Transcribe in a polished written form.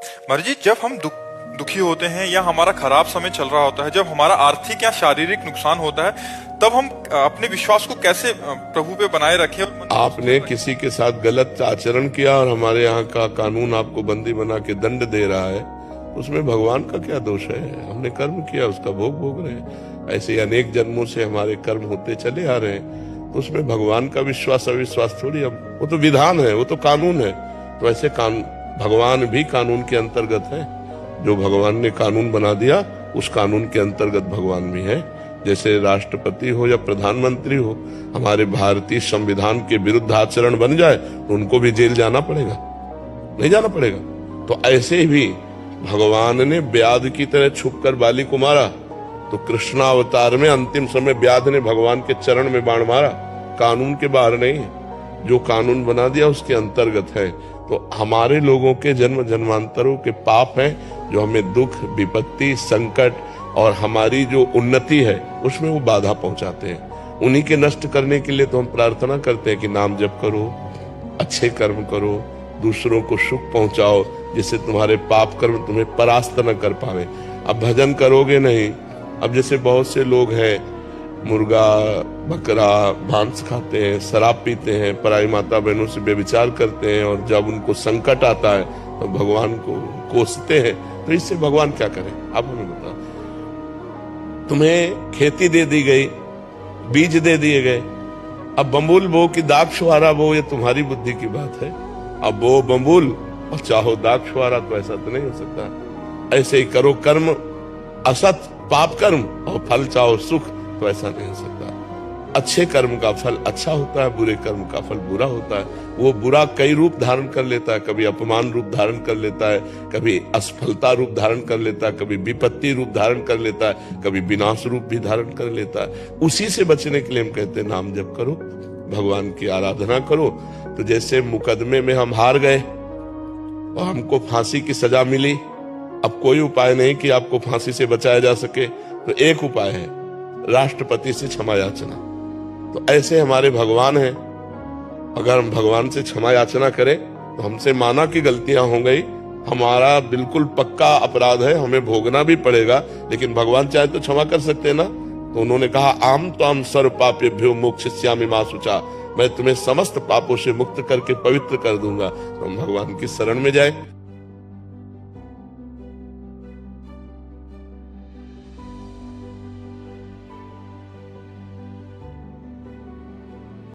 महाराज जी, जब हम दुखी होते हैं या हमारा खराब समय चल रहा होता है, जब हमारा आर्थिक या शारीरिक नुकसान होता है, तब हम अपने विश्वास को कैसे प्रभु पे बनाए रखें? और आपने किसी के साथ गलत आचरण किया और हमारे यहाँ का कानून आपको बंदी बना के दंड दे रहा है, उसमें भगवान का क्या दोष है? हमने कर्म किया, उसका भोग भोग रहे हैं। ऐसे अनेक जन्मों से हमारे कर्म होते चले आ रहे हैं, तो उसमें भगवान का विश्वास अविश्वास थोड़ी। अब वो तो विधान है, वो तो कानून है। तो ऐसे भगवान भी कानून के अंतर्गत है। जो भगवान ने कानून बना दिया, उस कानून के अंतर्गत भगवान भी है। जैसे राष्ट्रपति हो या प्रधानमंत्री हो, हमारे भारतीय संविधान के विरुद्ध आचरण बन जाए तो उनको भी जेल जाना पड़ेगा, नहीं जाना पड़ेगा? तो ऐसे भी भगवान ने ब्याध की तरह छुपकर बाली को मारा, तो कृष्णावतार में अंतिम समय ब्याध ने भगवान के चरण में बाण मारा। कानून के बाहर नहीं है, जो कानून बना दिया उसके अंतर्गत है। तो हमारे लोगों के जन्म जन्मांतरों के पाप हैं, जो हमें दुख, विपत्ति, संकट और हमारी जो उन्नति है उसमें वो बाधा पहुंचाते हैं। उन्हीं के नष्ट करने के लिए तो हम प्रार्थना करते हैं कि नाम जप करो, अच्छे कर्म करो, दूसरों को सुख पहुंचाओ, जिससे तुम्हारे पाप कर्म तुम्हें परास्त न कर पावे। अब भजन करोगे नहीं। अब जैसे बहुत से लोग हैं, मुर्गा बकरा मांस खाते हैं, शराब पीते हैं, पराई माता बहनों से व्यभिचार करते हैं, और जब उनको संकट आता है तो भगवान को कोसते हैं। तो इससे भगवान क्या करे? आप हमें बताओ। तुम्हें खेती दे दी गई, बीज दे दिए गए, अब बम्बुल बो कि दाग छुआरा बो, ये तुम्हारी बुद्धि की बात है। अब वो बम्बुल और चाहो दाग छुआरा, तो ऐसा तो नहीं हो सकता। ऐसे ही करो कर्म असत पाप कर्म और फल चाहो सुख, तो ऐसा नहीं हो सकता। अच्छे कर्म का फल अच्छा होता है, बुरे कर्म का फल बुरा होता है। वो बुरा कई रूप धारण कर लेता है, कभी अपमान रूप धारण कर लेता है, कभी असफलता रूप धारण कर लेता है, कभी विपत्ति रूप धारण कर लेता है, कभी विनाश रूप भी धारण कर लेता है। उसी से बचने के लिए हम कहते हैं नाम जप करो, भगवान की आराधना करो। तो जैसे मुकदमे में हम हार गए और हमको फांसी की सजा मिली, अब कोई उपाय नहीं कि आपको फांसी से बचाया जा सके, तो एक उपाय है, राष्ट्रपति से क्षमा याचना। तो ऐसे हमारे भगवान हैं, अगर हम भगवान से क्षमा याचना करें तो हमसे माना की गलतियां हो गई, हमारा बिल्कुल पक्का अपराध है, हमें भोगना भी पड़ेगा, लेकिन भगवान चाहे तो क्षमा कर सकते हैं ना। तो उन्होंने कहा, आम तो हम सर्व पापेभ्यो मोक्षयिष्यामि मा शुचा, मैं तुम्हें समस्त पापों से मुक्त करके पवित्र कर दूंगा। तो हम भगवान की शरण में जाए।